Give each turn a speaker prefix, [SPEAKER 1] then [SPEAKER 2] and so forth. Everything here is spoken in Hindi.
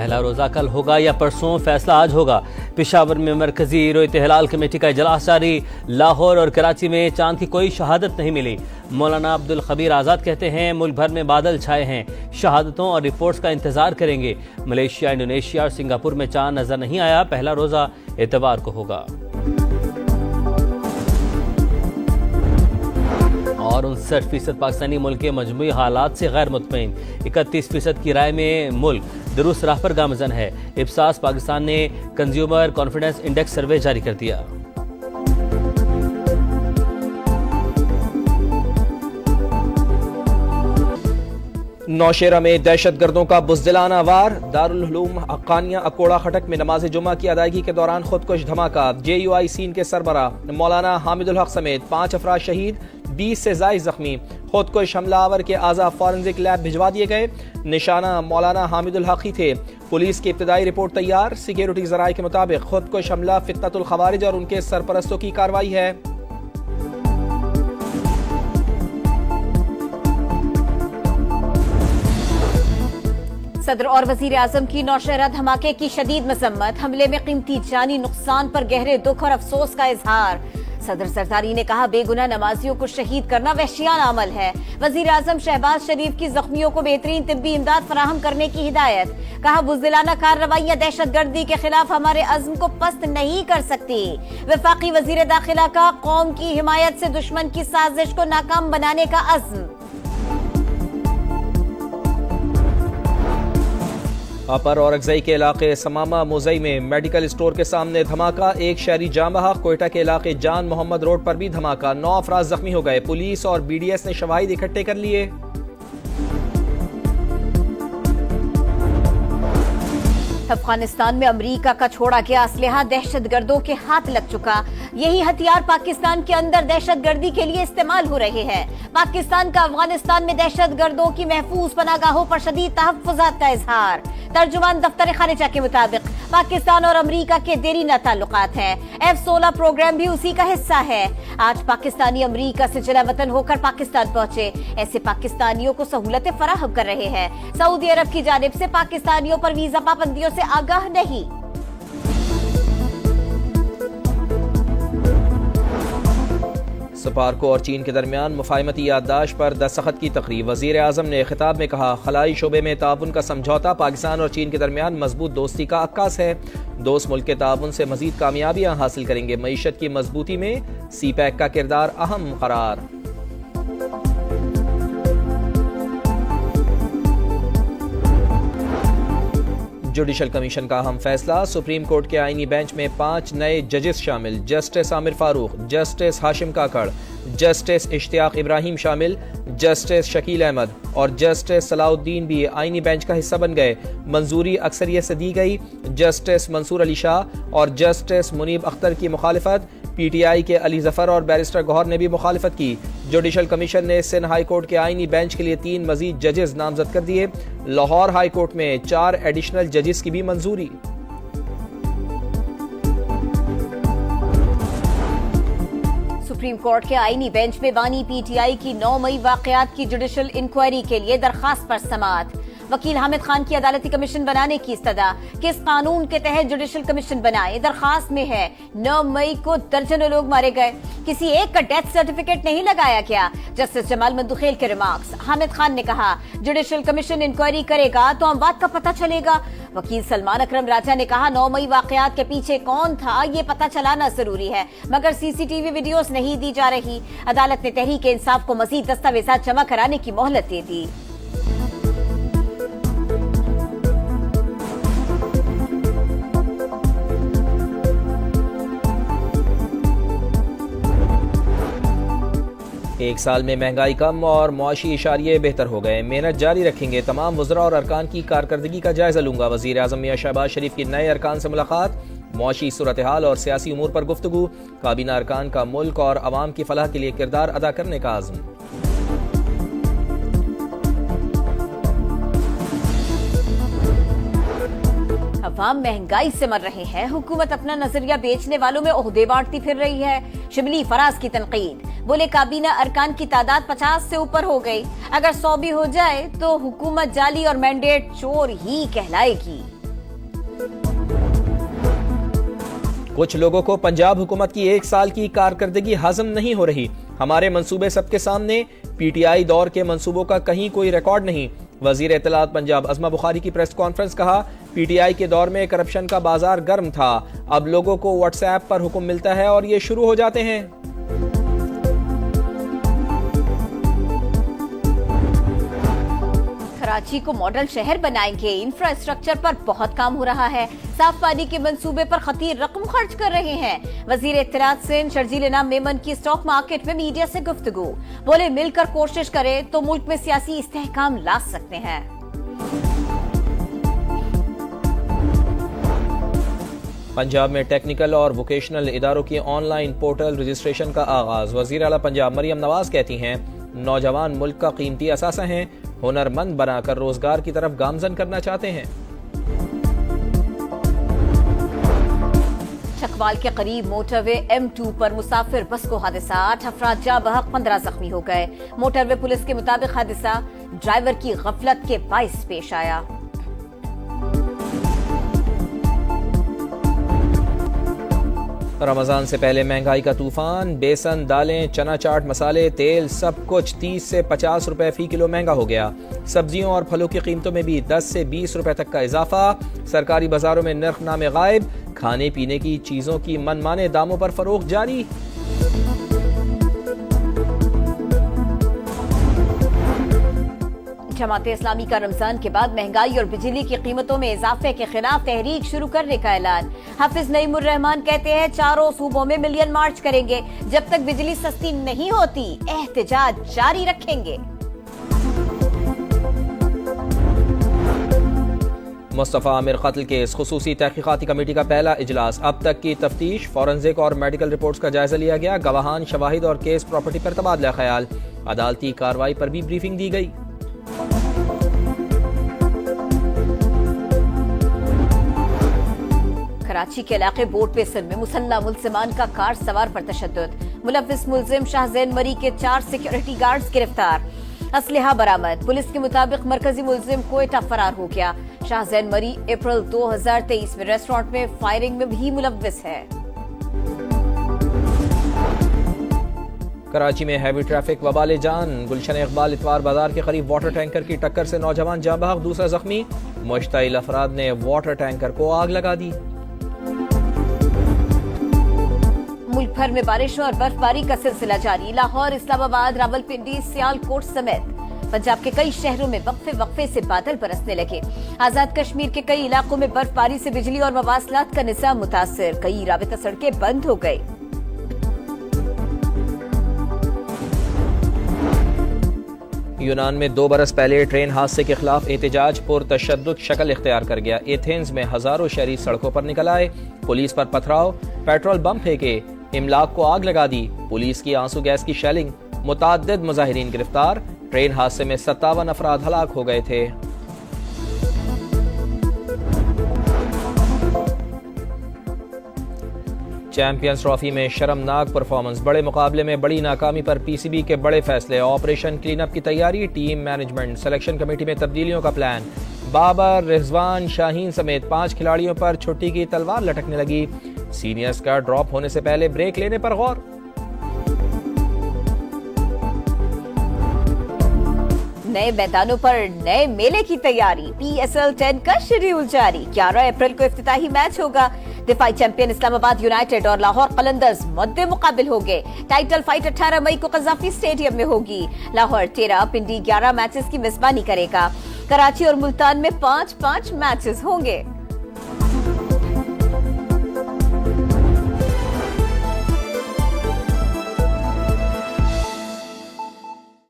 [SPEAKER 1] पहला रोज़ा कल होगा या परसों, फैसला आज होगा। पेशावर में मरकजी रोयत हिलाल कमेटी का इजलास जारी। लाहौर और कराची में चांद की कोई शहादत नहीं मिली। मौलाना अब्दुल खबीर आज़ाद कहते हैं मुल्क भर में बादल छाए हैं, शहादतों और रिपोर्ट्स का इंतजार करेंगे। मलेशिया, इंडोनेशिया और सिंगापुर में चांद नजर नहीं आया। पहला रोज़ा इतवार को होगा। और 59% पाकिस्तानी मुल्क के मजमूई हालात से गैर मुतमईन। 31% की राय में मुल्क दुरुस्त राह पर गामजन है। इब्सास पाकिस्तान ने कंज्यूमर कॉन्फिडेंस इंडेक्स सर्वे जारी कर दिया।
[SPEAKER 2] नौशेरा में दहशतगर्दों का बुज़दिलाना वार। दारुल उलूम हक्कानिया अकोड़ा खटक में नमाज जुमा की अदायगी के दौरान खुदकुश धमाका। JUI सीन के सरबरा मौलाना हामिदुल हक समेत 5 अफराद शहीद, 20 से ज़ायद जख्मी। खुदकुश हमलावर के आज़ा फॉरेंसिक लैब भिजवा दिए गए। निशाना मौलाना हामिदुल हक ही थे। पुलिस की इब्तदाई रिपोर्ट तैयार। सिक्योरिटी ज़राए के मुताबिक खुदकुश हमला फितनतुल खवारिज और उनके सरपरस्तों की कार्रवाई है।
[SPEAKER 3] सदर और वजीर आजम की नौशहरा धमाके की शदीद मजम्मत। हमले में कीमती जानी नुकसान पर गहरे दुख और अफसोस का इजहार। सदर सरदारी ने कहा बेगुनाह नमाजियों को शहीद करना वहशियाना अमल है। वजीर आजम शहबाज शरीफ की जख्मियों को बेहतरीन तिब्बी इमदाद फराहम करने की हिदायत। कहा बुज़दिलाना कार्रवाइयां दहशतगर्दी के खिलाफ हमारे अज़्म को पस्त नहीं कर सकती। वफाकी वजीर दाखिला का कौम की हिमायत से दुश्मन की साजिश को नाकाम बनाने का अज़्म।
[SPEAKER 2] अपर औरकजई के इलाके समामा मुजई में मेडिकल स्टोर के सामने धमाका। एक शहरी जाँ बहक। कोयटा के इलाके जान मोहम्मद रोड पर भी धमाका। 9 अफराद जख्मी हो गए। पुलिस और BDS ने शवाहिद इकट्ठे कर लिए।
[SPEAKER 3] अफगानिस्तान में अमेरिका का छोड़ा गया असलहा दहशतगर्दों के हाथ लग चुका। यही हथियार पाकिस्तान के अंदर दहशतगर्दी के लिए इस्तेमाल हो रहे हैं। पाकिस्तान का अफगानिस्तान में दहशतगर्दों की महफूज पनागाहों पर शदीद तहफ़्फ़ुज़ात का इजहार। तर्जुमान दफ्तर खारिजा के मुताबिक पाकिस्तान और अमेरिका के देरीना ताल्लुकात हैं। F-16 प्रोग्राम भी उसी का हिस्सा है। आज पाकिस्तानी अमेरिका से जला वतन होकर पाकिस्तान पहुंचे। ऐसे पाकिस्तानियों को सहूलतें फराहम कर रहे हैं। सऊदी अरब की जानिब से पाकिस्तानियों पर वीजा पाबंदियों से आगाह नहीं।
[SPEAKER 2] सपारको और चीन के दरमियान मुफाहमती याददाश्त पर दस्तखत की तकरीब। वजीर आजम ने खिताब में कहा खलाई शोबे में ताउन का समझौता पाकिस्तान और चीन के दरमियान मजबूत दोस्ती का अक्कास है। दोस्त मुल्क के ताउन से मजीद कामयाबियां हासिल करेंगे। मईशत की मजबूती में CPEC का किरदार अहम करार। जुडिशल कमीशन का अहम फैसला। सुप्रीम कोर्ट के आईनी बेंच में 5 नए जजेस शामिल। जस्टिस आमिर फारूक, जस्टिस हाशिम काकड़, जस्टिस इश्तियाक इब्राहिम शामिल, जस्टिस शकील अहमद और जस्टिस सलाउद्दीन भी आईनी बेंच का हिस्सा बन गए। मंजूरी अक्सरियत से दी गई। जस्टिस मंसूर अली शाह और जस्टिस मुनीब अख्तर की मुखालिफत। PTI के अली जफर और बैरिस्टर गौहर ने भी मुखालिफत की। जुडिशल कमीशन ने सिंध हाई कोर्ट के आईनी बेंच के लिए 3 मजीद जजेस नामजद कर दिए। लाहौर हाई कोर्ट में 4 एडिशनल जजेस की भी मंजूरी।
[SPEAKER 3] सुप्रीम कोर्ट के आईनी बेंच में बानी PTI की 9 मई वाकयात की जुडिशल इंक्वायरी के लिए दरखास्त पर समाअत। वकील हामिद खान की अदालती कमीशन बनाने की इस्तदा। किस कानून के तहत जुडिशल कमीशन बनाए? दरखास्त में है 9 मई को दर्जनों लोग मारे गए, किसी एक का डेथ सर्टिफिकेट नहीं लगाया गया। जस्टिस जमाल मंदुखेल के रिमार्क्स। हामिद खान ने कहा जुडिशल कमीशन इंक्वायरी करेगा तो अमवात का पता चलेगा। वकील सलमान अकरम राजा ने कहा 9 मई वाकयात के पीछे कौन था ये पता चलाना जरूरी है, मगर CCTV वीडियोस नहीं दी जा रही। अदालत ने तहरीक इंसाफ को मजीद दस्तावेजात जमा कराने की मोहलत दे दी।
[SPEAKER 2] एक साल में महंगाई कम और मुआशी इशारिये बेहतर हो गए। मेहनत जारी रखेंगे। तमाम वज़रा और अरकान की कारकर्दगी का जायजा लूंगा। वज़ीर आज़म मियां शहबाज शरीफ की नए अरकान से मुलाकात। मुआशी सूरत हाल और सियासी उमूर पर गुफ्तगू। काबीना अरकान का मुल्क और अवाम की फलाह के लिए किरदार अदा करने का आज़म।
[SPEAKER 3] अवाम महंगाई से मर रहे हैं। हुकूमत अपना नजरिया बेचने वालों में ओहदे बांटती फिर रही है। शिबली फराज की तनकीद। बोले काबीना अरकान की तादाद 50 से ऊपर हो गई। अगर 100 भी हो जाए तो हुकूमत जाली और मैंडेट चोर ही कहलाएगी।
[SPEAKER 2] कुछ लोगों को पंजाब हुकूमत की 1 साल की कारकर्दगी हजम नहीं हो रही। हमारे मंसूबे सबके सामने, पीटीआई दौर के मंसूबों का कहीं कोई रिकॉर्ड नहीं। वजीर इत्तलात पंजाब अज़मा बुखारी की प्रेस कॉन्फ्रेंस। कहा, पीटीआई के दौर में करप्शन का बाजार गर्म था, अब लोगों को व्हाट्सएप पर हुक्म मिलता है और ये शुरू हो जाते हैं।
[SPEAKER 3] कराची को मॉडल शहर बनाएंगे, इंफ्रास्ट्रक्चर पर बहुत काम हो रहा है, साफ पानी के मंसूबे पर खतीर रकम खर्च कर रहे हैं। वजीर इत्तलात सिंध शर्जील इनाम मेमन की स्टॉक मार्केट में मीडिया से गुफ्तगू। बोले, मिलकर कोशिश करें तो मुल्क में सियासी इस्तेहकाम ला सकते हैं।
[SPEAKER 2] पंजाब में टेक्निकल और वोकेशनल इदारों की ऑनलाइन पोर्टल रजिस्ट्रेशन का आगाज। वजीर आला पंजाब मरियम नवाज कहती हैं, नौजवान मुल्क का कीमती असासा हैं, हुनरमंद बनाकर रोजगार की तरफ गामजन करना चाहते हैं।
[SPEAKER 3] चकवाल के करीब मोटरवे M2 पर मुसाफिर बस को हादसा, 8 अफराद जा बहक, 15 जख्मी हो गए। मोटरवे पुलिस के मुताबिक हादसा ड्राइवर की गफलत के बाइस पेश आया।
[SPEAKER 2] रमजान से पहले महंगाई का तूफान। बेसन, दालें, चना चाट मसाले, तेल, सब कुछ 30 से 50 रुपए फी किलो महंगा हो गया। सब्जियों और फलों की कीमतों में भी 10 से 20 रुपए तक का इजाफा। सरकारी बाजारों में नर्खनामे गायब। खाने पीने की चीजों की मनमाने दामों पर फरोख्त जारी।
[SPEAKER 3] जमात इस्लामी का रमजान के बाद महंगाई और बिजली की कीमतों में इजाफे के खिलाफ तहरीक शुरू करने का ऐलान। हाफिज नईमुर रहमान कहते हैं, चारों सूबों में मिलियन मार्च करेंगे, जब तक बिजली सस्ती नहीं होती एहतजाज जारी रखेंगे।
[SPEAKER 2] मुस्तफा आमिर कत्ल केस खुसूसी तहकीकाती कमेटी का पहला इजलास। अब तक की तफ्तीश, फॉरेंसिक और मेडिकल रिपोर्ट्स का जायजा लिया गया। गवाहान, शवाहिद और केस प्रॉपर्टी पर तबादला ख्याल। अदालती कार्रवाई पर भी ब्रीफिंग दी गई।
[SPEAKER 3] कराची के इलाके बोट बेसन में मुसल्ला मुल्जिमान का कार सवार पर तशद्दुद। मुलव्विस मुल्जिम शाहजैन मरी के 4 सिक्योरिटी गार्ड्स गिरफ्तार। असलहा बरामद। पुलिस के मुताबिक मरकजी मुल्जिम कोयटा फरार हो गया। शाहजैन मरी अप्रैल 2023 में रेस्टोरेंट में फायरिंग में भी मुलव्विस है।
[SPEAKER 2] कराची में हैवी ट्रैफिक वबाले जान। गुलशन इकबाल इतवार बाजार के करीब वाटर टैंकर की टक्कर से नौजवान जाँ बहक, दूसरा जख्मी। मुश्तइल अफराद ने वाटर टैंकर को आग लगा दी।
[SPEAKER 3] मुल्क भर में बारिशों और बर्फबारी का सिलसिला जारी। लाहौर, इस्लामाबाद, रावलपिंडी, सियालकोट समेत पंजाब के कई शहरों में वक्फे से बादल बरसने लगे। आजाद कश्मीर के कई इलाकों में बर्फबारी से बिजली और मवासलात का निजाम मुतासिर। कई राबिता सड़कें बंद हो गई।
[SPEAKER 2] यूनान में 2 बरस पहले ट्रेन हादसे के खिलाफ एहतजाज पुरतशद्दुद शक्ल इख्तियार कर गया। एथेंस में हजारों शहरी सड़कों पर निकल आए। पुलिस पर पथराव, पेट्रोल बम फेंके, इमलाक को आग लगा दी। पुलिस की आंसू गैस की शेलिंग। मुताद्दिद मुजाहिरीन गिरफ्तार। ट्रेन हादसे में 57 अफराद हलाक हो गए थे। चैंपियंस ट्रॉफी में शर्मनाक परफॉर्मेंस। बड़े मुकाबले में बड़ी नाकामी पर पीसीबी के बड़े फैसले। ऑपरेशन क्लीनअप की तैयारी। टीम मैनेजमेंट, सिलेक्शन कमेटी में तब्दीलियों का प्लान। बाबर, रिजवान, शाहीन समेत 5 खिलाड़ियों पर छुट्टी की तलवार लटकने लगी। सीनियर्स का ड्रॉप होने से पहले ब्रेक लेने पर गौर।
[SPEAKER 3] नए मैदानों पर नए मेले की तैयारी। PSL 10 का शेड्यूल जारी। 11 अप्रैल को इफ्तिताही मैच होगा। दिफाई चैंपियन इस्लामाबाद यूनाइटेड और लाहौर कलंदर्स मद्दे मुकाबिल होंगे। टाइटल फाइट 18 मई को कज़ाफी स्टेडियम में होगी। लाहौर 13, पिंडी 11 मैचेस की मेजबानी करेगा। कराची और मुल्तान में 5-5 मैचेस होंगे।